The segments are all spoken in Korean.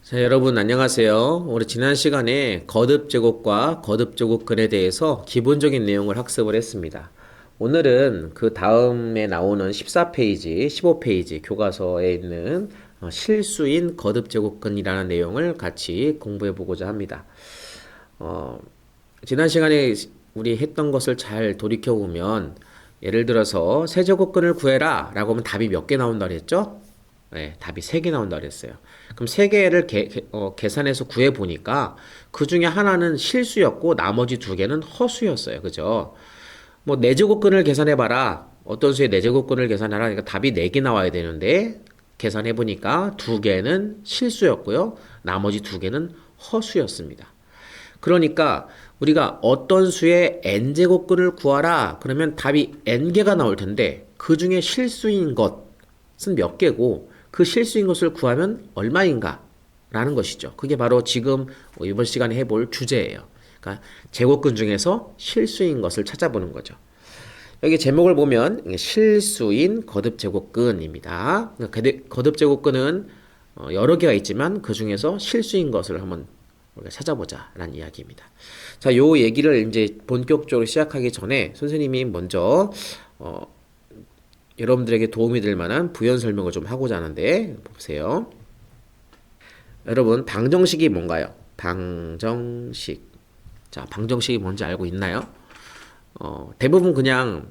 자, 여러분 안녕하세요. 우리 지난 시간에 거듭제곱과 거듭제곱근에 대해서 기본적인 내용을 학습을 했습니다. 오늘은 그 다음에 나오는 14페이지, 15페이지 교과서에 있는 실수인 거듭제곱근이라는 내용을 같이 공부해 보고자 합니다. 지난 시간에 우리 했던 것을 잘 돌이켜 보면 예를 들어서 세제곱근을 구해라 라고 하면 답이 몇 개 나온다 그랬죠? 네, 답이 3개 나온다 그랬어요. 그럼 3개를 계산해서 구해보니까 그 중에 하나는 실수였고 나머지 2개는 허수였어요. 그죠? 뭐 4제곱근을 계산해봐라. 어떤 수의 4제곱근을 계산하라. 그러니까 답이 4개 나와야 되는데 계산해보니까 2개는 실수였고요. 나머지 2개는 허수였습니다. 그러니까 우리가 어떤 수의 n제곱근을 구하라. 그러면 답이 n개가 나올 텐데 그 중에 실수인 것은 몇 개고 그 실수인 것을 구하면 얼마인가? 라는 것이죠. 그게 바로 지금 이번 시간에 해볼 주제예요. 그러니까 제곱근 중에서 실수인 것을 찾아보는 거죠. 여기 제목을 보면 실수인 거듭제곱근입니다. 그러니까 거듭제곱근은 여러 개가 있지만 그 중에서 실수인 것을 한번 우리가 찾아보자 라는 이야기입니다. 자, 요 얘기를 이제 본격적으로 시작하기 전에 선생님이 먼저 여러분들에게 도움이 될 만한 부연 설명을 좀 하고자 하는데 보세요. 여러분 방정식이 뭔가요? 방정식. 자, 방정식이 뭔지 알고 있나요? 대부분 그냥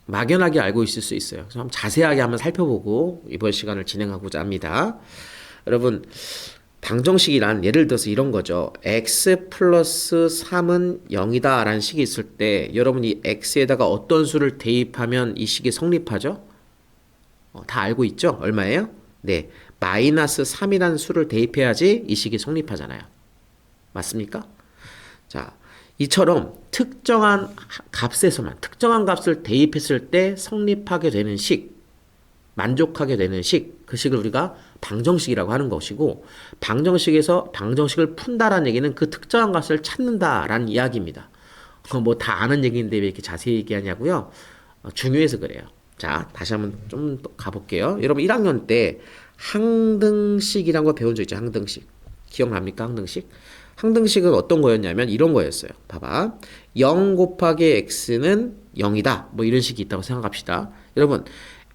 막연하게 알고 있을 수 있어요. 그래서 한번 자세하게 한번 살펴보고 이번 시간을 진행하고자 합니다. 여러분 방정식이란 예를 들어서 이런 거죠. x 플러스 3은 0이다 라는 식이 있을 때 여러분이 x에다가 어떤 수를 대입하면 이 식이 성립하죠? 다 알고 있죠? 얼마예요? 네, 마이너스 3이라는 수를 대입해야지 이 식이 성립하잖아요. 맞습니까? 자, 이처럼 특정한 값에서만 특정한 값을 대입했을 때 성립하게 되는 식, 만족하게 되는 식, 그 식을 우리가 방정식이라고 하는 것이고, 방정식에서 방정식을 푼다라는 얘기는 그 특정한 값을 찾는다라는 이야기입니다. 뭐 다 아는 얘기인데 왜 이렇게 자세히 얘기하냐고요? 중요해서 그래요. 자, 다시 한번 좀 가볼게요. 여러분 1학년 때 항등식이라는 거 배운 적 있죠? 항등식. 기억납니까? 항등식? 항등식은 어떤 거였냐면 이런 거였어요. 봐봐. 0 곱하기 x는 0이다. 뭐 이런 식이 있다고 생각합시다. 여러분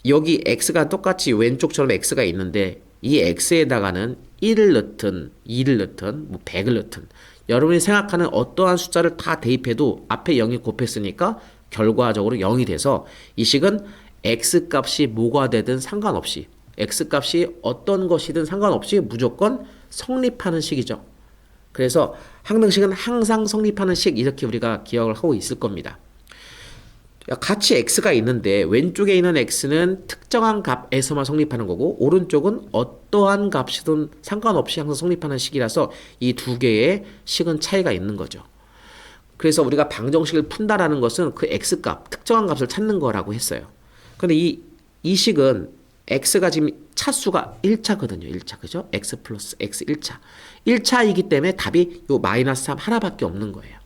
여기 x가 똑같이 왼쪽처럼 x가 있는데 이 x에다가는 1을 넣든 2를 넣든 뭐 100을 넣든 여러분이 생각하는 어떠한 숫자를 다 대입해도 앞에 0이 곱했으니까 결과적으로 0이 돼서 이 식은 x값이 뭐가 되든 상관없이 x값이 어떤 것이든 상관없이 무조건 성립하는 식이죠. 그래서 항등식은 항상 성립하는 식 이렇게 우리가 기억을 하고 있을 겁니다. 같이 x가 있는데 왼쪽에 있는 x는 특정한 값에서만 성립하는 거고 오른쪽은 어떠한 값이든 상관없이 항상 성립하는 식이라서 이 두 개의 식은 차이가 있는 거죠. 그래서 우리가 방정식을 푼다라는 것은 그 x값, 특정한 값을 찾는 거라고 했어요. 근데 이 식은 x가 지금 차수가 1차거든요. 1차. 그죠? x 플러스 x 1차. 1차이기 때문에 답이 요 마이너스 3 하나밖에 없는 거예요.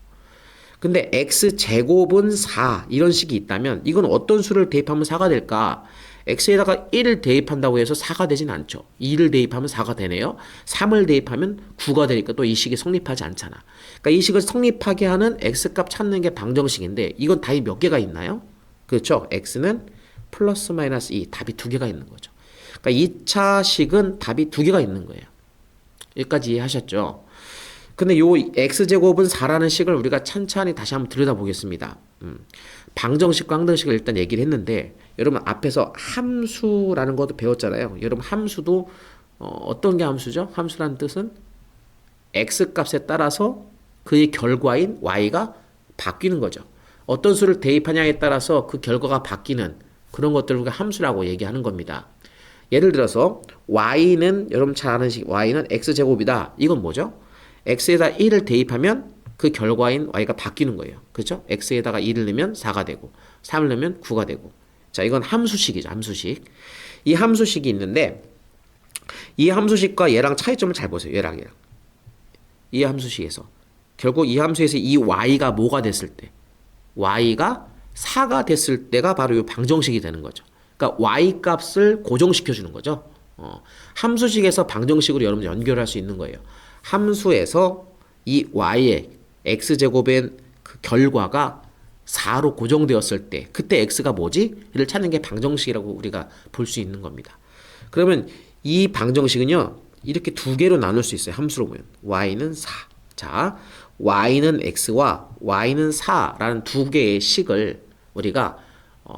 근데 x제곱은 4 이런 식이 있다면 이건 어떤 수를 대입하면 4가 될까? x에다가 1을 대입한다고 해서 4가 되진 않죠. 2를 대입하면 4가 되네요. 3을 대입하면 9가 되니까 또 이 식이 성립하지 않잖아. 그러니까 이 식을 성립하게 하는 x값 찾는 게 방정식인데 이건 답이 몇 개가 있나요? 그렇죠. x는 플러스 마이너스 2 답이 2개가 있는 거죠. 그러니까 2차 식은 답이 2개가 있는 거예요. 여기까지 이해하셨죠? 근데 요 x제곱은 4라는 식을 우리가 찬찬히 다시 한번 들여다보겠습니다. 방정식과 항등식을 일단 얘기를 했는데 여러분 앞에서 함수라는 것도 배웠잖아요. 여러분 함수도 어떤 게 함수죠? 함수라는 뜻은 x값에 따라서 그의 결과인 y가 바뀌는 거죠. 어떤 수를 대입하냐에 따라서 그 결과가 바뀌는 그런 것들을 우리가 함수라고 얘기하는 겁니다. 예를 들어서 y는 여러분 잘 아는 식 y는 x제곱이다. 이건 뭐죠? x에다 1을 대입하면 그 결과인 y가 바뀌는 거예요. 그렇죠? x에다가 2를 넣으면 4가 되고 3을 넣으면 9가 되고. 자, 이건 함수식이죠. 함수식. 이 함수식이 있는데 이 함수식과 얘랑 차이점을 잘 보세요. 얘랑. 이 함수식에서 결국 이 함수에서 이 y가 뭐가 됐을 때 y가 4가 됐을 때가 바로 이 방정식이 되는 거죠. 그러니까 y 값을 고정시켜 주는 거죠. 함수식에서 방정식으로 여러분 연결할 수 있는 거예요. 함수에서 이 y의 x제곱의 그 결과가 4로 고정되었을 때 그때 x가 뭐지? 를 찾는 게 방정식이라고 우리가 볼 수 있는 겁니다. 그러면 이 방정식은요. 이렇게 두 개로 나눌 수 있어요. 함수로 보면 y는 4. 자, y는 x와 y는 4라는 두 개의 식을 우리가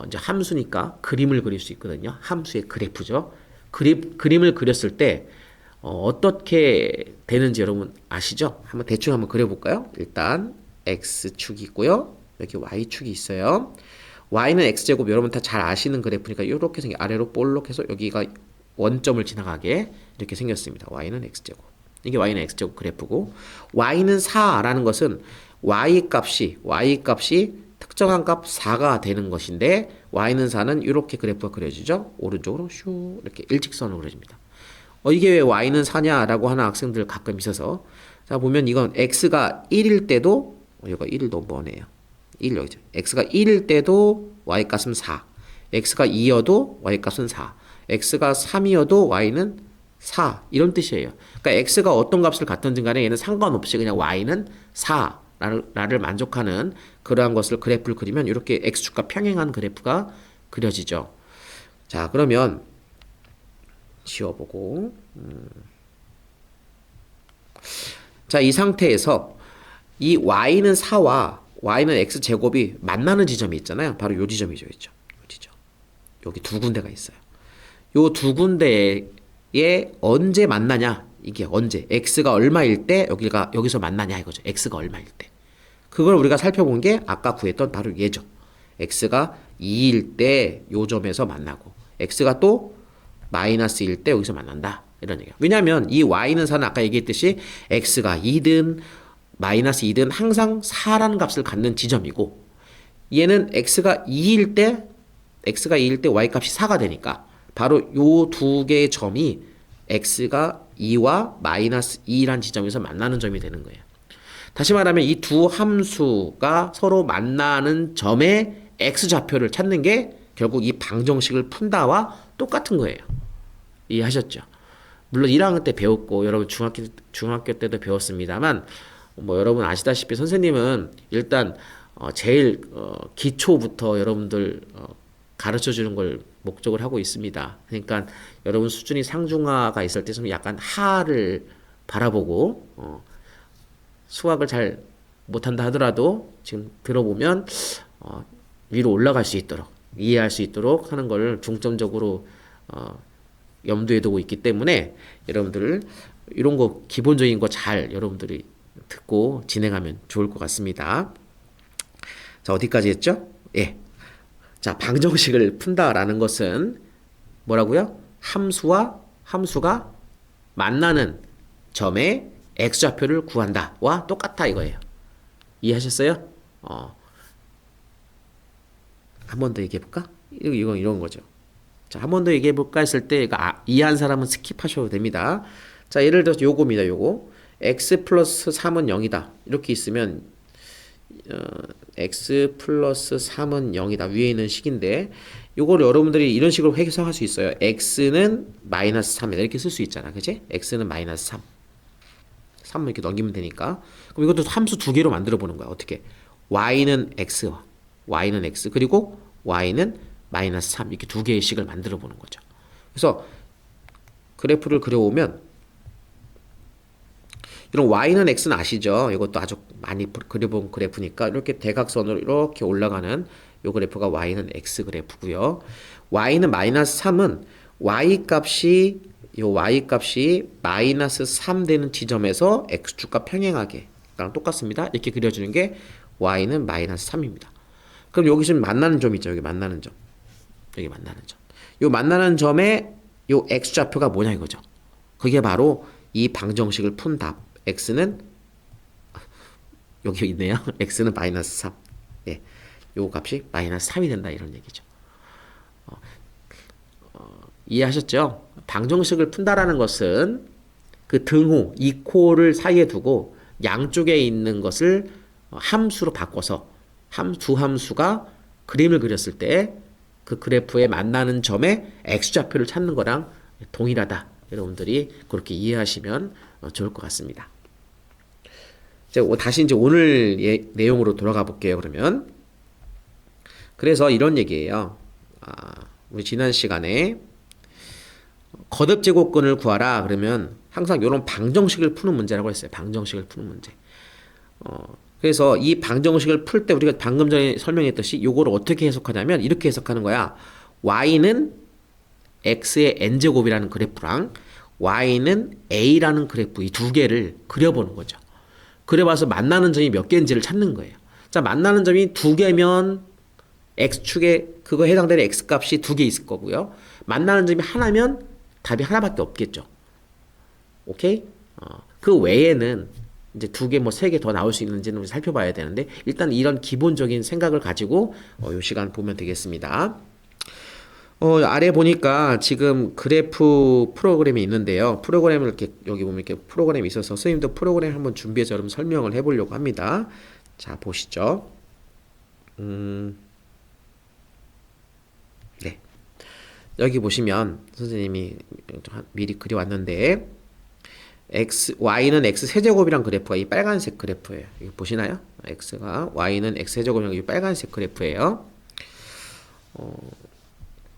이제 함수니까 그림을 그릴 수 있거든요. 함수의 그래프죠. 그림을 그렸을 때 어떻게 되는지 여러분 아시죠? 한번 대충 한번 그려볼까요? 일단 x축이 있고요. 여기 y축이 있어요. y는 x제곱 여러분 다 잘 아시는 그래프니까 이렇게 아래로 볼록해서 여기가 원점을 지나가게 이렇게 생겼습니다. y는 x제곱. 이게 y는 x제곱 그래프고 y는 4라는 것은 y 값이 특정한 값 4가 되는 것인데 y는 4는 이렇게 그래프가 그려지죠. 오른쪽으로 슈 이렇게 일직선으로 그려집니다. 이게 왜 y는 4냐라고 하는 학생들 가끔 있어서 자 보면 이건 x가 1일 때도 이거 1일 너무 머네요. 1 여기죠. x가 1일 때도 y값은 4. x가 2여도 y값은 4. x가 3이어도 y는 4 이런 뜻이에요. 그러니까 x가 어떤 값을 갖든지 간에 얘는 상관없이 그냥 y는 4를 만족하는 그러한 것을 그래프를 그리면 이렇게 x축과 평행한 그래프가 그려지죠. 자 그러면 지워보고 자 이 상태에서 이 y는 4와 y는 x제곱이 만나는 지점이 있잖아요. 바로 요 지점이죠. 있죠. 요 지점. 여기 두 군데가 있어요. 요 두 군데에 언제 만나냐? 이게 언제? x가 얼마일 때 여기서 만나냐 이거죠. x가 얼마일 때. 그걸 우리가 살펴본 게 아까 구했던 바로 얘죠. x가 2일 때 요 점에서 만나고 x가 또 마이너스 1일 때 여기서 만난다. 이런 얘기야. 왜냐하면 이 y는 4는 아까 얘기했듯이 x가 2든 마이너스 2든 항상 4라는 값을 갖는 지점이고 얘는 x가 2일 때 y값이 4가 되니까 바로 요 두 개의 점이 x가 2와 마이너스 2라는 지점에서 만나는 점이 되는 거예요. 다시 말하면 이 두 함수가 서로 만나는 점의 x좌표를 찾는 게 결국 이 방정식을 푼다와 똑같은 거예요. 이해하셨죠? 물론 1학년 때 배웠고 여러분 중학교 때도 배웠습니다만 뭐 여러분 아시다시피 선생님은 일단 제일 기초부터 여러분들 가르쳐 주는 걸 목적을 하고 있습니다. 그러니까 여러분 수준이 상중하가 있을 때 좀 약간 하를 바라보고 수학을 잘 못한다 하더라도 지금 들어보면 위로 올라갈 수 있도록 이해할 수 있도록 하는 걸 중점적으로 염두에 두고 있기 때문에 여러분들 이런 거 기본적인 거 잘 여러분들이 듣고 진행하면 좋을 것 같습니다. 자 어디까지 했죠? 예. 자 방정식을 푼다라는 것은 뭐라고요? 함수가 만나는 점의 x좌표를 구한다와 똑같다 이거예요. 이해하셨어요? 한 번 더 얘기해 볼까? 이런 거죠. 자, 한 번 더 얘기해 볼까 했을 때 이해한 사람은 스킵하셔도 됩니다. 자, 예를 들어서 요겁니다. 요거 x 플러스 3은 0이다. 이렇게 있으면 x 플러스 3은 0이다. 위에 있는 식인데 요거를 여러분들이 이런 식으로 해석할 수 있어요. x는 마이너스 3이다. 이렇게 쓸 수 있잖아. 그치? x는 마이너스 3. 3을 이렇게 넘기면 되니까. 그럼 이것도 함수 두 개로 만들어 보는 거야. 어떻게? y는 x 그리고 y는 마이너스 3 이렇게 두 개의 식을 만들어 보는 거죠. 그래서 그래프를 그려오면 이런 y는 x는 아시죠? 이것도 아주 많이 그려본 그래프니까 이렇게 대각선으로 이렇게 올라가는 요 그래프가 y는 x 그래프고요. y는 마이너스 3은 y 값이 마이너스 3 되는 지점에서 x축과 평행하게 그러니까 똑같습니다. 이렇게 그려주는 게 y는 마이너스 3입니다. 그럼 여기 지금 만나는 점 있죠? 여기 만나는 점. 요 만나는 점의 요 x좌표가 뭐냐 이거죠. 그게 바로 이 방정식을 푼 답. x는 여기 있네요. x는 마이너스 3. 예. 요 값이 마이너스 3이 된다 이런 얘기죠. 이해하셨죠? 방정식을 푼다라는 것은 그 등호, 이코를 사이에 두고 양쪽에 있는 것을 함수로 바꿔서 두 함수가 그림을 그렸을 때 그 그래프에 만나는 점의 x좌표를 찾는 거랑 동일하다. 여러분들이 그렇게 이해하시면 좋을 것 같습니다. 이제 다시 이제 오늘 내용으로 돌아가 볼게요. 그러면 그래서 이런 얘기예요. 우리 지난 시간에 거듭 제곱근을 구하라 그러면 항상 이런 방정식을 푸는 문제라고 했어요. 방정식을 푸는 문제. 그래서 이 방정식을 풀 때 우리가 방금 전에 설명했듯이 이거를 어떻게 해석하냐면 이렇게 해석하는 거야. y는 x의 n제곱이라는 그래프랑 y는 a라는 그래프 이 두 개를 그려보는 거죠. 그려봐서 만나는 점이 몇 개인지를 찾는 거예요. 자, 만나는 점이 두 개면 x축에 그거 해당되는 x값이 두 개 있을 거고요. 만나는 점이 하나면 답이 하나밖에 없겠죠. 오케이? 그 외에는 이제 두 개 뭐 세 개 더 나올 수 있는지는 살펴봐야 되는데 일단 이런 기본적인 생각을 가지고 이 시간 보면 되겠습니다. 아래 보니까 지금 그래프 프로그램이 있는데요. 프로그램을 이렇게 여기 보면 이렇게 프로그램이 있어서 선생님도 프로그램 한번 준비해서 여러분 설명을 해보려고 합니다. 자, 보시죠. 네. 여기 보시면 선생님이 미리 그려왔는데 y는 x 세제곱이란 그래프가 이 빨간색 그래프예요. 여기 보시나요? y는 x 세제곱이란 이 빨간색 그래프예요.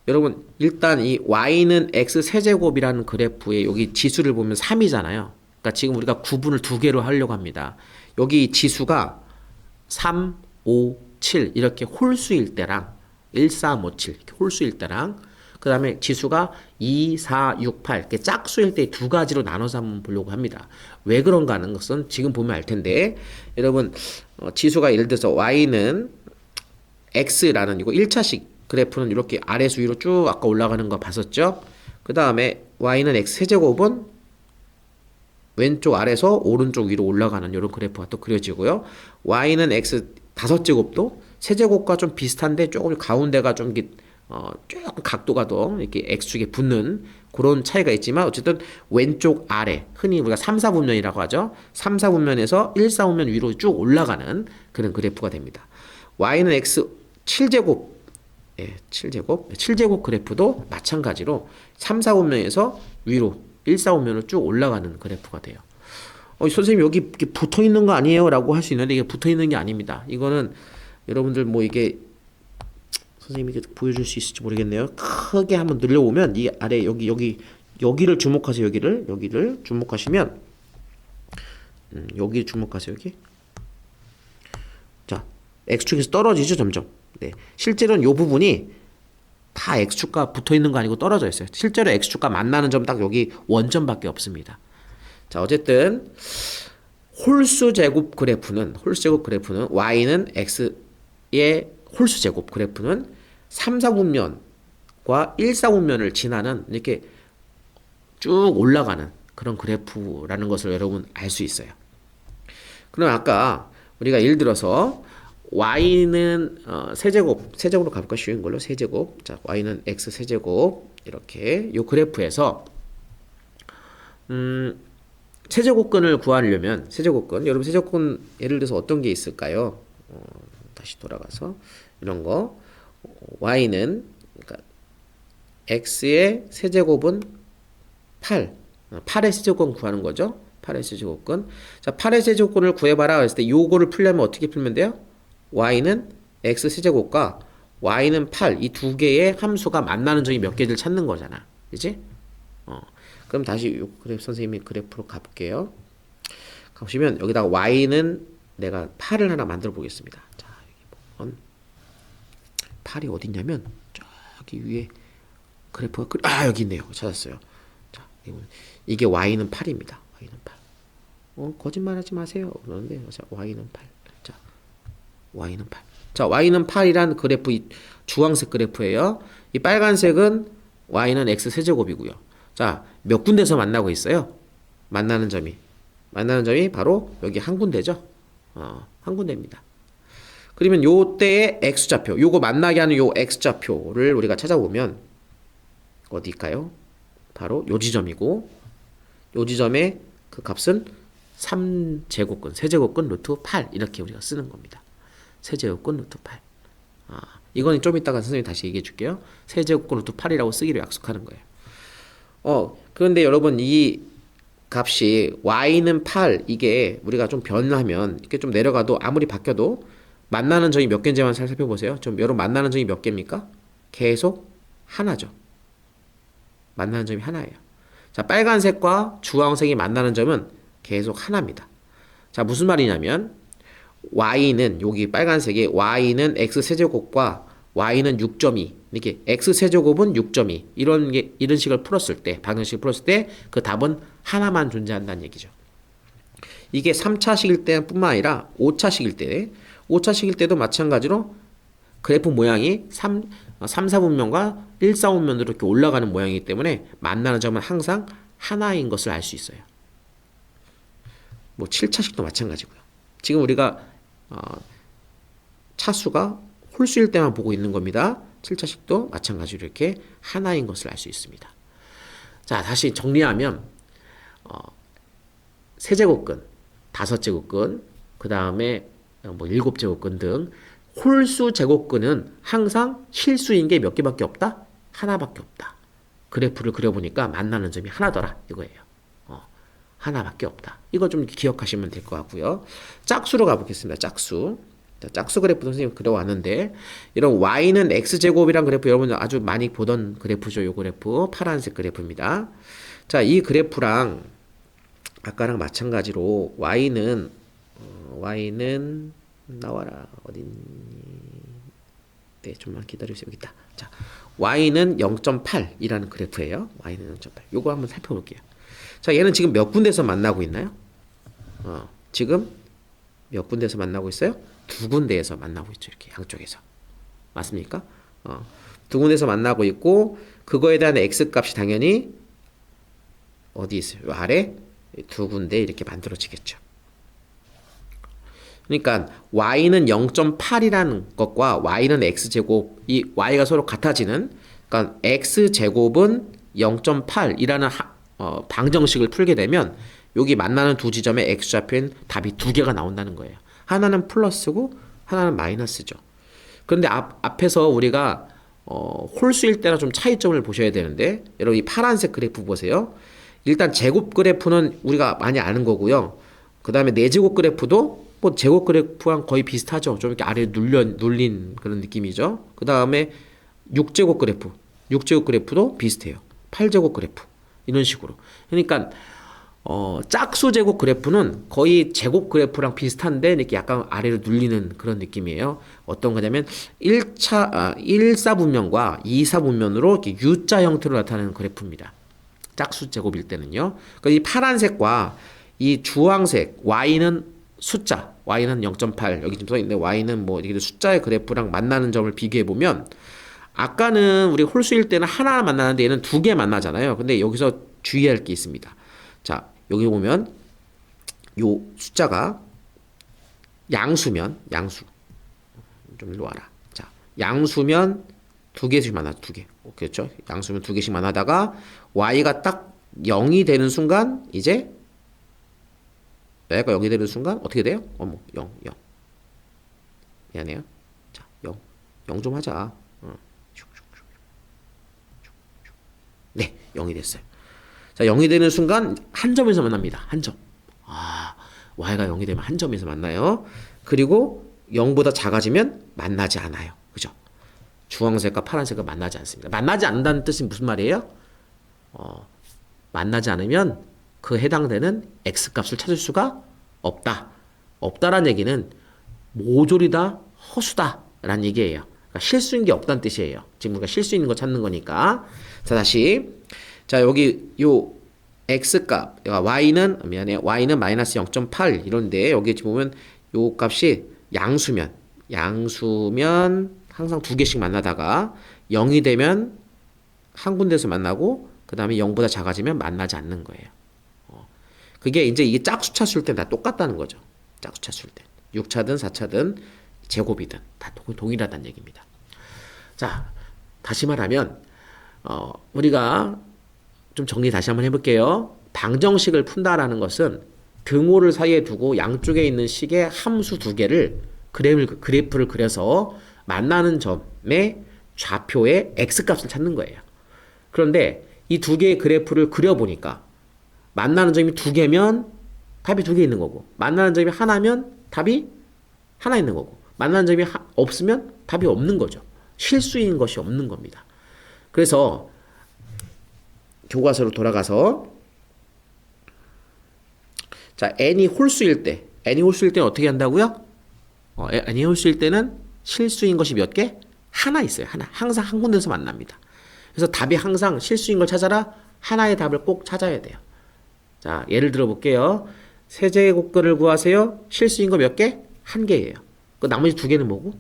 여러분 일단 이 y는 x 세제곱이라는 그래프에 여기 지수를 보면 3이잖아요. 그러니까 지금 우리가 구분을 두 개로 하려고 합니다. 여기 지수가 3, 5, 7 이렇게 홀수일 때랑 1, 3, 5, 7 이렇게 홀수일 때랑 그 다음에 지수가 2, 4, 6, 8 이렇게 짝수일 때 두 가지로 나눠서 한번 보려고 합니다. 왜 그런가 하는 것은 지금 보면 알 텐데 여러분 지수가 예를 들어서 y는 x라는 이거 1차식 그래프는 이렇게 아래에서 위로 쭉 아까 올라가는 거 봤었죠? 그 다음에 y는 x 세제곱은 왼쪽 아래에서 오른쪽 위로 올라가는 이런 그래프가 또 그려지고요. y는 x 5제곱도 세제곱과 좀 비슷한데 조금 가운데가 좀 조금 각도가 더 이렇게 x축에 붙는 그런 차이가 있지만 어쨌든 왼쪽 아래 흔히 우리가 3, 4분면이라고 하죠. 3, 4분면에서 1, 4분면 위로 쭉 올라가는 그런 그래프가 됩니다. y는 x 7제곱 7제곱 그래프도 마찬가지로 3, 4분면에서 위로 1, 4분면으로 쭉 올라가는 그래프가 돼요. 선생님 여기 붙어 있는 거 아니에요? 라고 할 수 있는데 이게 붙어 있는 게 아닙니다. 이거는 여러분들 뭐 이게 선생님이 보여줄 수 있을지 모르겠네요. 크게 한번 늘려오면 이 아래 여기를 주목하세요. 여기를 주목하시면 여기 주목하세요. 여기. 자, x축에서 떨어지죠, 점점. 네. 실제로는 이 부분이 다 x축과 붙어 있는 거 아니고 떨어져 있어요. 실제로 x축과 만나는 점 딱 여기 원점밖에 없습니다. 자, 어쨌든 홀수 제곱 그래프는 y는 x의 홀수 제곱 그래프는 3, 4분면과 1, 4분면을 지나는 이렇게 쭉 올라가는 그런 그래프라는 것을 여러분 알 수 있어요. 그럼 아까 우리가 예를 들어서 y는 세제곱으로 가볼까? 쉬운 걸로 세제곱. 자, y는 x 세제곱 이렇게 요 그래프에서 세제곱근을 구하려면 여러분 세제곱근 예를 들어서 어떤 게 있을까요? 다시 돌아가서 이런 거 y는 그러니까 x의 세제곱은 8의 세제곱근 구하는 거죠. 8의 세제곱근. 자, 8의 세제곱근을 구해봐라 했을 때 요거를 풀려면 어떻게 풀면 돼요? y는 x 세제곱과 y는 8 이 두 개의 함수가 만나는 점이 몇 개를 찾는 거잖아. 그치? 그럼 다시 그래프 선생님이 그래프로 가볼게요. 가보시면 여기다가 y는 내가 8을 하나 만들어 보겠습니다. 자, 여기 보면 8이 어디 있냐면 저기 위에 그래프가 여기 있네요. 찾았어요. 자, 이게 y는 8입니다. y는 8. 거짓말하지 마세요. 그러는데 자, y는 8. 자, y는 8. 자, y는 8이란 그래프 이 주황색 그래프예요. 이 빨간색은 y는 x 세제곱이고요. 자, 몇 군데서 만나고 있어요? 만나는 점이 바로 여기 한 군데죠. 한 군데입니다. 그러면 요 때의 x좌표, 요거 만나게 하는 요 x좌표를 우리가 찾아보면 어디일까요? 바로 요 지점이고 요 지점의 그 값은 3제곱근, 세제곱근 루트 8 이렇게 우리가 쓰는 겁니다. 세제곱근 루트 8. 이건 좀 이따가 선생님이 다시 얘기해 줄게요. 세제곱근 루트 8이라고 쓰기로 약속하는 거예요. 그런데 여러분 이 값이 y는 8 이게 우리가 좀 변하면 이렇게 좀 내려가도 아무리 바뀌어도 만나는 점이 몇 개인지만 잘 살펴보세요. 좀 여러분 만나는 점이 몇 개입니까? 계속 하나죠. 만나는 점이 하나예요. 자, 빨간색과 주황색이 만나는 점은 계속 하나입니다. 자, 무슨 말이냐면 y는 여기 빨간색이 y는 x 세제곱과 y는 6.2 이렇게 x 세제곱은 6.2 이런 식을 풀었을 때 방정식을 풀었을 때 그 답은 하나만 존재한다는 얘기죠. 이게 3차식일 때뿐만 아니라 5차식일 때도 마찬가지로 그래프 모양이 3, 4분면과 1, 4분면으로 이렇게 올라가는 모양이기 때문에 만나는 점은 항상 하나인 것을 알 수 있어요. 뭐 7차식도 마찬가지고요. 지금 우리가 차수가 홀수일 때만 보고 있는 겁니다. 7차식도 마찬가지로 이렇게 하나인 것을 알 수 있습니다. 자, 다시 정리하면 세제곱근, 5제곱근, 그 다음에 뭐 7제곱근 등 홀수 제곱근은 항상 실수인 게 몇 개밖에 없다? 하나밖에 없다. 그래프를 그려보니까 만나는 점이 하나더라 이거예요. 하나밖에 없다. 이거 좀 기억하시면 될 것 같고요. 짝수로 가보겠습니다. 짝수. 자, 짝수 그래프 선생님 그려왔는데 이런 y는 x제곱이란 그래프 여러분 아주 많이 보던 그래프죠. 이 그래프 파란색 그래프입니다. 자, 이 그래프랑 아까랑 마찬가지로 y는 나와라 어딨니? 네, 좀만 기다려주세요. 여기 있다. 자, y는 0.8이라는 그래프예요. y는 0.8. 요거 한번 살펴볼게요. 자, 얘는 지금 몇 군데서 만나고 있나요? 지금 몇 군데서 만나고 있어요? 두 군데에서 만나고 있죠. 이렇게 양쪽에서. 맞습니까? 두 군데에서 만나고 있고 그거에 대한 x값이 당연히 어디 있어요? 요 아래 두 군데 이렇게 만들어지겠죠. 그러니까 y는 0.8이라는 것과 y는 x제곱 이 y가 서로 같아지는 그러니까 x제곱은 0.8이라는 방정식을 풀게 되면 여기 만나는 두 지점에 x좌표엔 답이 두 개가 나온다는 거예요. 하나는 플러스고 하나는 마이너스죠. 그런데 앞에서 우리가 홀수일 때나 좀 차이점을 보셔야 되는데 여러분 이 파란색 그래프 보세요. 일단 제곱 그래프는 우리가 많이 아는 거고요. 그 다음에 네제곱 그래프도 뭐 제곱 그래프랑 거의 비슷하죠. 좀 이렇게 아래에 눌린 그런 느낌이죠. 그 다음에 6제곱 그래프도 비슷해요. 8제곱 그래프 이런 식으로. 그러니까 짝수 제곱 그래프는 거의 제곱 그래프랑 비슷한데 이렇게 약간 아래로 눌리는 그런 느낌이에요. 어떤 거냐면 1사분면과 2사분면으로 이렇게 U자 형태로 나타나는 그래프입니다. 짝수 제곱일 때는요. 그러니까 이 파란색과 이 주황색 y는 숫자, y는 0.8 여기 지금 써 있는데 y는 뭐 이렇게 숫자의 그래프랑 만나는 점을 비교해 보면 아까는 우리 홀수일 때는 하나 만나는데 얘는 두 개 만나잖아요. 근데 여기서 주의할 게 있습니다. 자, 여기 보면 요 숫자가 양수면 양수 좀 일로 와라. 자, 양수면 두 개씩 만나 두 개. 그렇죠? 양수면 두 개씩 만나다가 y가 딱 0이 되는 순간 이제 y가 0이 되는 순간 어떻게 돼요? 0, 0. 미안해요. 자, 0. 0 좀 하자. 네, 0이 됐어요. 자, 0이 되는 순간 한 점에서 만납니다. 한 점. y가 0이 되면 한 점에서 만나요. 그리고 0보다 작아지면 만나지 않아요. 그죠? 주황색과 파란색과 만나지 않습니다. 만나지 않는다는 뜻이 무슨 말이에요? 만나지 않으면 그 해당되는 x값을 찾을 수가 없다. 없다란 얘기는 모조리다, 허수다 라는 얘기예요. 그러니까 실수인 게 없다는 뜻이에요. 지금 우리가 실수 있는 거 찾는 거니까. 자, 다시. 자, 여기 요 x값, y는 마이너스 0.8 이런데 여기 지금 보면 요 값이 양수면 항상 두 개씩 만나다가 0이 되면 한 군데서 만나고 그 다음에 0보다 작아지면 만나지 않는 거예요. 그게 이제 이게 짝수차 쓸 때 다 똑같다는 거죠. 짝수차 쓸 때. 6차든 4차든 제곱이든 다 동일하다는 얘기입니다. 자, 다시 말하면 우리가 좀 정리 다시 한번 해볼게요. 방정식을 푼다라는 것은 등호를 사이에 두고 양쪽에 있는 식의 함수 두 개를 그래프를 그려서 만나는 점의 좌표의 x값을 찾는 거예요. 그런데 이 두 개의 그래프를 그려보니까 만나는 점이 두 개면 답이 두 개 있는 거고, 만나는 점이 하나면 답이 하나 있는 거고, 만나는 점이 없으면 답이 없는 거죠. 실수인 것이 없는 겁니다. 그래서 교과서로 돌아가서, 자, n이 홀수일 때, n이 홀수일 때는 어떻게 한다고요? n이 홀수일 때는 실수인 것이 몇 개? 하나 있어요. 하나. 항상 한 군데서 만납니다. 그래서 답이 항상 실수인 걸 찾아라. 하나의 답을 꼭 찾아야 돼요. 자, 예를 들어 볼게요. 세제곱근을 구하세요. 실수인 거 몇 개? 한 개예요. 그 나머지 두 개는 뭐고?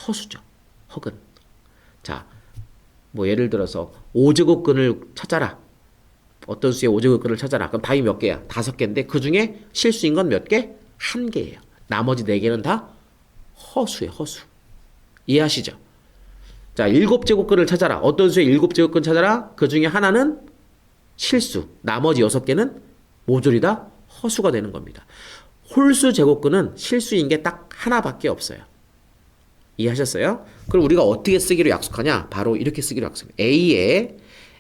허수죠. 허근. 자, 뭐 예를 들어서 5제곱근을 찾아라. 어떤 수의 5제곱근을 찾아라. 그럼 답이 몇 개야? 5개인데 그 중에 실수인 건 몇 개? 한 개예요. 나머지 4개는 다 허수예요. 허수. 이해하시죠? 자, 7제곱근을 찾아라. 어떤 수의 7제곱근 찾아라. 그 중에 하나는 실수. 나머지 6개는 모조리 다 허수가 되는 겁니다. 홀수 제곱근은 실수인 게 딱 하나밖에 없어요. 이해하셨어요? 그럼 우리가 어떻게 쓰기로 약속하냐? 바로 이렇게 쓰기로 약속해요. A의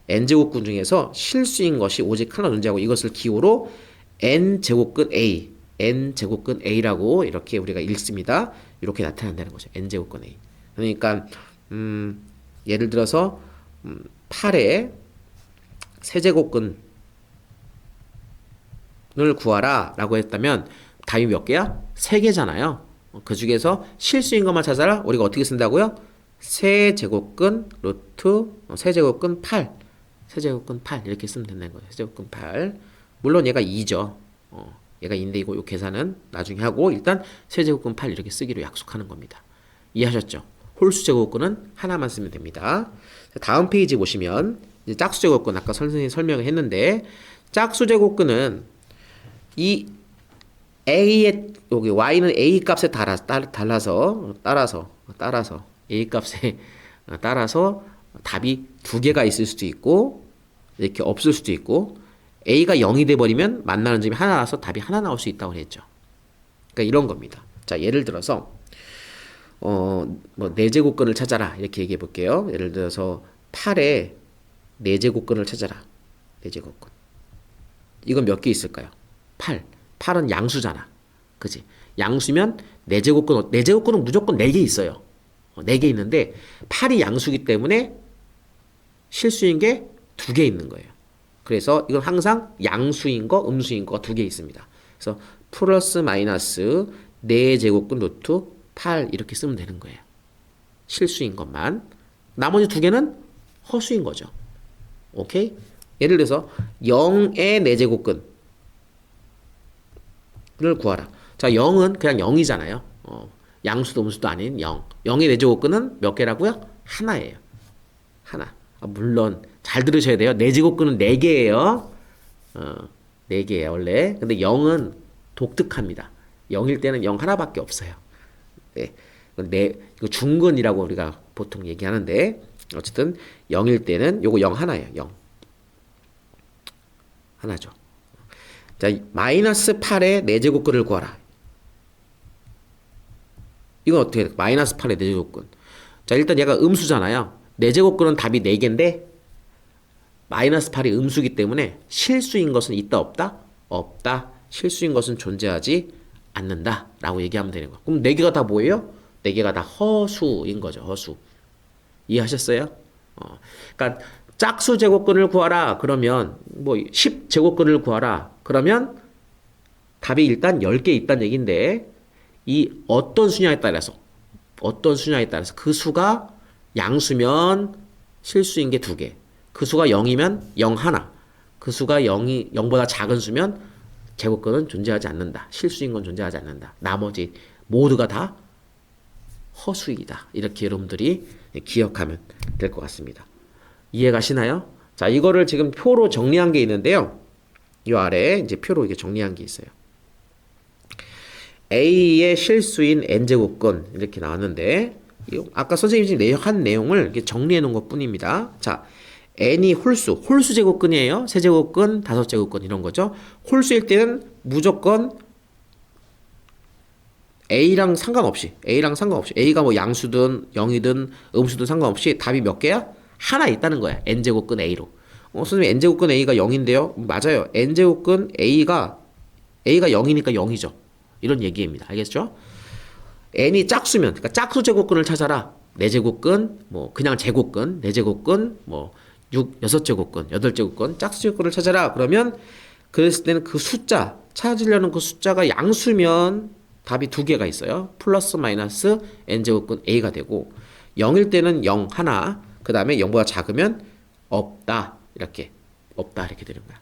n제곱근 중에서 실수인 것이 오직 하나 존재하고 이것을 기호로 n제곱근 A, n제곱근 A라고 이렇게 우리가 읽습니다. 이렇게 나타난다는 거죠. n제곱근 A. 그러니까 예를 들어서 8의 세제곱근을 구하라 라고 했다면 답이 몇 개야? 3개잖아요. 그 중에서 실수인 것만 찾아라. 우리가 어떻게 쓴다고요? 세제곱근 루트 세제곱근 8 세제곱근 8 이렇게 쓰면 된다는 거예요. 세제곱근 8. 물론 얘가 2죠. 얘가 2인데 이거 요 계산은 나중에 하고 일단 세제곱근 8 이렇게 쓰기로 약속하는 겁니다. 이해하셨죠? 홀수 제곱근은 하나만 쓰면 됩니다. 다음 페이지 보시면 이제 짝수 제곱근 아까 선생님이 설명을 했는데 짝수 제곱근은 이 a의 여기 y는 a 값에 따라서 a 값에 따라서 답이 두 개가 있을 수도 있고 이렇게 없을 수도 있고 a가 0이 돼 버리면 만나는 점이 하나 나와서 답이 하나 나올 수 있다고 했죠. 그러니까 이런 겁니다. 자, 예를 들어서 뭐 4제곱근을 찾아라 이렇게 얘기해 볼게요. 예를 들어서 8의 4제곱근을 찾아라. 4제곱근. 이건 몇 개 있을까요? 8. 8은 양수잖아. 그지? 양수면 4제곱근은 무조건 4개 있어요. 4개 있는데 8이 양수기 때문에 실수인 게 2개 있는 거예요. 그래서 이건 항상 양수인 거, 음수인 거가 2개 있습니다. 그래서 플러스 마이너스 4제곱근 루트 8 이렇게 쓰면 되는 거예요. 실수인 것만. 나머지 2개는 허수인 거죠. 오케이? 예를 들어서 0의 4제곱근을 구하라. 자, 0은 그냥 0이잖아요. 양수도 음수도 아닌 0. 0의 4제곱근은 몇 개라고요? 하나예요. 하나. 물론 잘 들으셔야 돼요. 4제곱근은 4개예요. 4개예요, 원래. 근데 0은 독특합니다. 0일 때는 0 하나밖에 없어요. 네. 이거 중근이라고 우리가 보통 얘기하는데 어쨌든 0일 때는 요거 0 하나예요. 0. 하나죠. 자, 마이너스 8의 4제곱근을 구하라. 이건 어떻게 해요? 마이너스 8의 4제곱근. 자, 일단 얘가 음수잖아요. 4제곱근은 답이 4개인데 마이너스 8이 음수기 때문에 실수인 것은 있다 없다? 없다. 실수인 것은 존재하지 않는다 라고 얘기하면 되는 거예요. 그럼 4개가 다 뭐예요? 4개가 다 허수인 거죠. 허수. 이해하셨어요? 그러니까 짝수 제곱근을 구하라 그러면 뭐 10제곱근을 구하라 그러면 답이 일단 10개 있다는 얘기인데 이 어떤 수냐에 따라서 그 수가 양수면 실수인 게 2개, 그 수가 0이면 0 하나, 그 수가 0보다 작은 수면 제곱근은 존재하지 않는다. 실수인 건 존재하지 않는다. 나머지 모두가 다 허수이다. 이렇게 여러분들이 기억하면 될 것 같습니다. 이해가시나요? 자, 이거를 지금 표로 정리한 게 있는데요. 이 아래에 이제 표로 이게 정리한 게 있어요. A의 실수인 n제곱근 이렇게 나왔는데 아까 선생님이 지금 한 내용을 이렇게 정리해 놓은 것 뿐입니다. 자, n이 홀수 제곱근이에요. 세제곱근, 5제곱근 이런 거죠. 홀수일 때는 무조건 A랑 상관없이 A가 뭐 양수든 0이든 음수든 상관없이 답이 몇 개야? 하나 있다는 거야. n제곱근 A로. 선생님 n제곱근 a가 0인데요. 맞아요. n제곱근 a가 0이니까 0이죠. 이런 얘기입니다. 알겠죠? n이 짝수면, 그러니까 짝수 제곱근을 찾아라. 4제곱근, 뭐 그냥 제곱근, 4제곱근, 뭐 6제곱근, 8제곱근, 짝수 제곱근을 찾아라. 그러면 그랬을 때는 그 숫자, 찾으려는 그 숫자가 양수면 답이 두 개가 있어요. 플러스 마이너스 n제곱근 a가 되고 0일 때는 0 하나, 그 다음에 0보다 작으면 없다. 이렇게 되는 거야.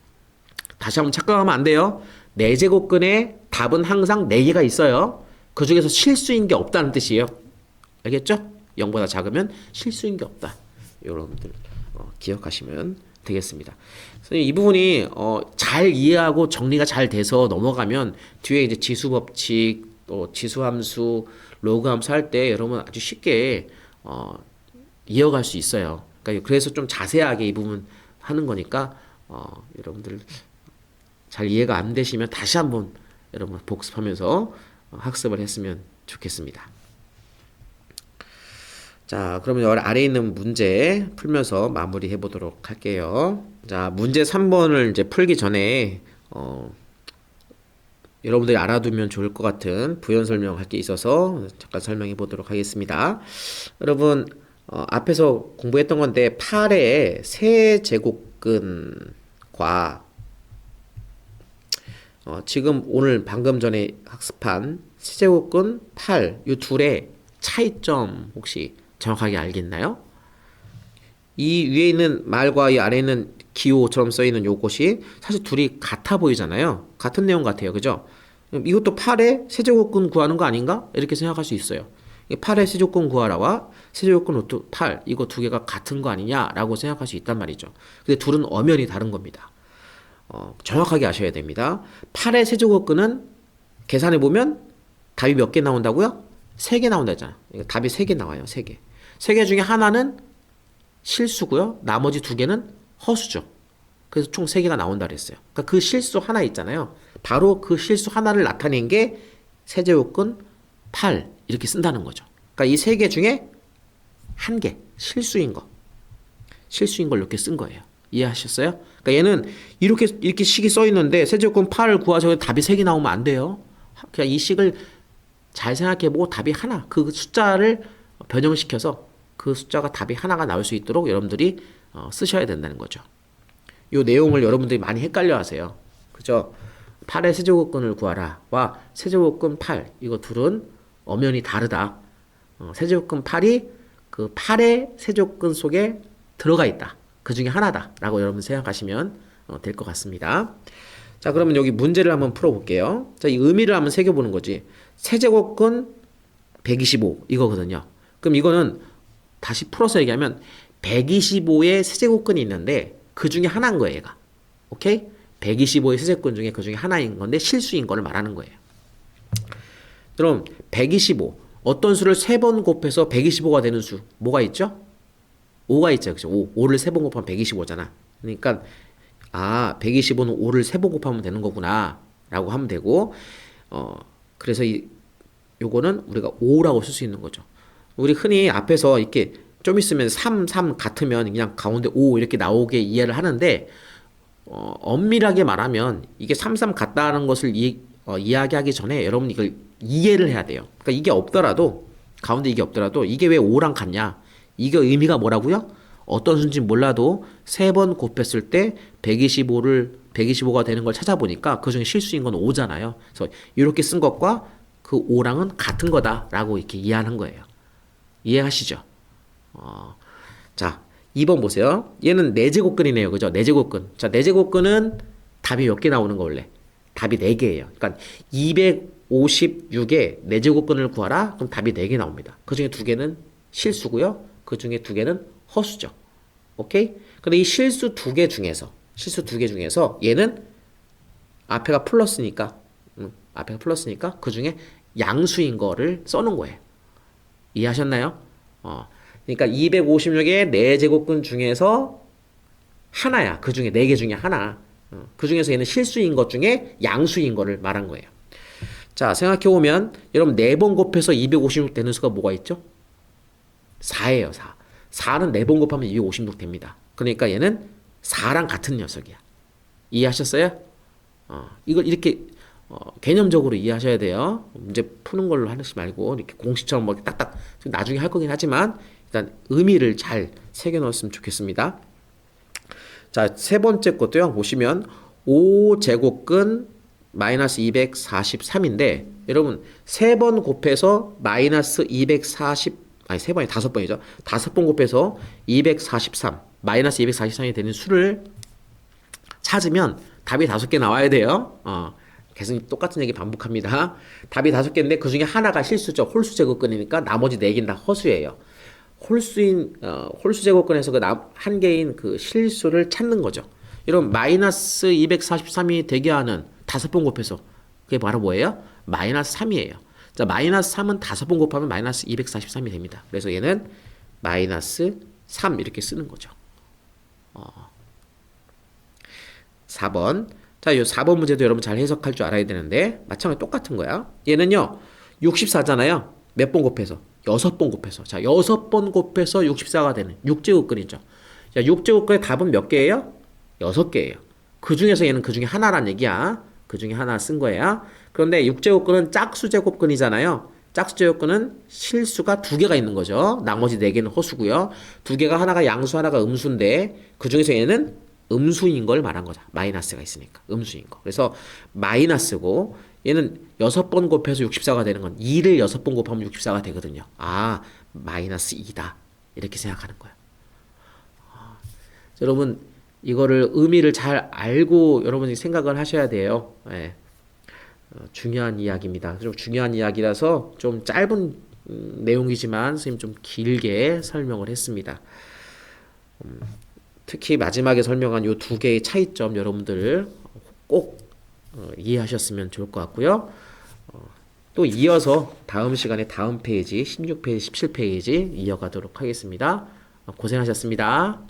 다시 한번 착각하면 안 돼요. 4제곱근의 답은 항상 4개가 있어요. 그 중에서 실수인 게 없다는 뜻이에요. 알겠죠? 0보다 작으면 실수인 게 없다. 여러분들 기억하시면 되겠습니다. 이 부분이 잘 이해하고 정리가 잘 돼서 넘어가면 뒤에 이제 지수 법칙, 또 지수함수, 로그함수 할 때 여러분 아주 쉽게 이어갈 수 있어요. 그러니까 그래서 좀 자세하게 이 부분 하는 거니까 여러분들 잘 이해가 안 되시면 다시 한번 여러분 복습하면서 학습을 했으면 좋겠습니다. 자, 그러면 여기 아래에 있는 문제 풀면서 마무리해 보도록 할게요. 자, 문제 3번을 이제 풀기 전에 여러분들이 알아두면 좋을 것 같은 부연 설명할 게 있어서 잠깐 설명해 보도록 하겠습니다. 여러분 앞에서 공부했던 건데 8의 세제곱근과 지금 오늘 방금 전에 학습한 세제곱근 8, 이 둘의 차이점 혹시 정확하게 알겠나요? 이 위에 있는 말과 이 아래에 있는 기호처럼 써있는 요것이 사실 둘이 같아 보이잖아요. 같은 내용 같아요. 그죠? 이것도 8의 세제곱근 구하는 거 아닌가? 이렇게 생각할 수 있어요. 8의 세제곱근 구하라와 세제곱근 루트 8 이거 두 개가 같은 거 아니냐라고 생각할 수 있단 말이죠. 근데 둘은 엄연히 다른 겁니다. 정확하게 아셔야 됩니다. 8의 세제곱근은 계산해 보면 답이 몇 개 나온다고요? 3개 나온다 했잖아. 답이 3개 나와요. 3개. 3개 중에 하나는 실수고요. 나머지 2개는 허수죠. 그래서 총 3개가 나온다 그랬어요. 그러니까 그 실수 하나 있잖아요. 바로 그 실수 하나를 나타낸 게 세제곱근 8 이렇게 쓴다는 거죠. 그러니까 이 3개 중에 1개 실수인 걸 이렇게 쓴 거예요. 이해하셨어요? 그러니까 얘는 이렇게 식이 써 있는데 세제곱근 8을 구하셔서 답이 3개 나오면 안 돼요. 그냥 이 식을 잘 생각해보고 답이 하나, 그 숫자를 변형시켜서 그 숫자가 답이 하나가 나올 수 있도록 여러분들이 쓰셔야 된다는 거죠. 이 내용을 여러분들이 많이 헷갈려 하세요. 그죠? 8의 세제곱근을 구하라와 세제곱근 8 이거 둘은 엄연히 다르다. 세제곱근 8이 그 8의 세제곱근 속에 들어가 있다. 그 중에 하나다 라고 여러분 생각하시면 될 것 같습니다. 자, 그러면 여기 문제를 한번 풀어볼게요. 자, 이 의미를 한번 새겨보는 거지. 세제곱근 125 이거거든요. 그럼 이거는 다시 풀어서 얘기하면 125의 세제곱근이 있는데 그 중에 하나인 거예요, 얘가. 오케이? 125의 세제곱근 중에 그 중에 하나인 건데 실수인 거를 말하는 거예요. 그럼 125 어떤 수를 3번 곱해서 125가 되는 수 뭐가 있죠? 5가 있죠. 그죠? 5를 3번 곱하면 125잖아. 그러니까 125는 5를 3번 곱하면 되는 거구나 라고 하면 되고 그래서 요거는 우리가 5라고 쓸 수 있는 거죠. 우리 흔히 앞에서 이렇게 좀 있으면 3 같으면 그냥 가운데 5 이렇게 나오게 이해를 하는데 엄밀하게 말하면 이게 3 같다는 것을 이야기하기 전에 여러분 이걸 이해를 해야 돼요. 그러니까 이게 없더라도 가운데 이게 없더라도 이게 왜 5랑 같냐? 이게 의미가 뭐라고요? 어떤 수인지 몰라도 3번 곱했을 때 125가 되는 걸 찾아보니까 그 중에 실수인 건 5잖아요. 그래서 이렇게 쓴 것과 그 5랑은 같은 거다라고 이렇게 이해하는 거예요. 이해하시죠? 자, 2번 보세요. 얘는 4제곱근이네요. 그죠? 4제곱근. 자, 4제곱근은 답이 몇 개 나오는 거 원래? 답이 4개예요. 그러니까 256에 4제곱근을 구하라? 그럼 답이 4개 나옵니다. 그 중에 2개는 실수고요. 그 중에 2개는 허수죠. 오케이? 근데 이 실수 2개 중에서 얘는 앞에가 플러스니까 그 중에 양수인 거를 써놓은 거예요. 이해하셨나요? 그러니까 256의 4제곱근 중에서 하나야. 그 중에 4개 중에 하나. 그 중에서 얘는 실수인 것 중에 양수인 거를 말한 거예요. 자, 생각해보면 여러분 4번 곱해서 256 되는 수가 뭐가 있죠? 4예요. 4. 4는 4번 곱하면 256 됩니다. 그러니까 얘는 4랑 같은 녀석이야. 이해하셨어요? 이걸 이렇게 개념적으로 이해하셔야 돼요. 문제 푸는 걸로 하시 말고 이렇게 공식처럼 뭐 딱딱 나중에 할 거긴 하지만 일단 의미를 잘 새겨 넣었으면 좋겠습니다. 자, 세 번째 것도요. 보시면 5제곱근 마이너스 243인데 여러분 세 번 곱해서 마이너스 240 아니 세 번이 다섯 번이죠. 다섯 번 곱해서 243 마이너스 243이 되는 수를 찾으면 답이 5개 나와야 돼요. 계속 똑같은 얘기 반복합니다. 답이 5개인데 그 중에 하나가 실수죠. 홀수 제곱근이니까 나머지 4개는 다 허수예요. 홀수 제곱근에서 그 한 개인 그 실수를 찾는 거죠. 여러분 마이너스 243이 되게 하는 5번 곱해서 그게 바로 뭐예요? 마이너스 3이에요. 자, 마이너스 3은 5번 곱하면 마이너스 243이 됩니다. 그래서 얘는 마이너스 3 이렇게 쓰는 거죠. 4번. 자, 이 4번 문제도 여러분 잘 해석할 줄 알아야 되는데 마찬가지 똑같은 거야. 얘는요. 64잖아요. 몇 번 곱해서? 6번 곱해서. 자, 6번 곱해서 64가 되는 6제곱근이죠. 자, 6제곱근의 답은 몇 개예요? 6개예요. 그 중에서 얘는 그 중에 하나란 얘기야. 그 중에 하나 쓴 거야. 그런데 6제곱근은 짝수제곱근이잖아요. 짝수제곱근은 실수가 2개가 있는 거죠. 나머지 4개는 허수고요. 2개가 하나가 양수, 하나가 음수인데 그 중에서 얘는 음수인 걸 말한 거죠. 마이너스가 있으니까. 음수인 거. 그래서 마이너스고 얘는 6번 곱해서 64가 되는 건 2를 6번 곱하면 64가 되거든요. 아, 마이너스 2다. 이렇게 생각하는 거야. 여러분 이거를 의미를 잘 알고 여러분이 생각을 하셔야 돼요. 예. 중요한 이야기입니다. 좀 중요한 이야기라서 좀 짧은 내용이지만 선생님 좀 길게 설명을 했습니다. 특히 마지막에 설명한 이 2개의 차이점 여러분들 꼭 이해하셨으면 좋을 것 같고요. 또 이어서 다음 시간에 다음 페이지 16페이지 17페이지 이어가도록 하겠습니다. 고생하셨습니다.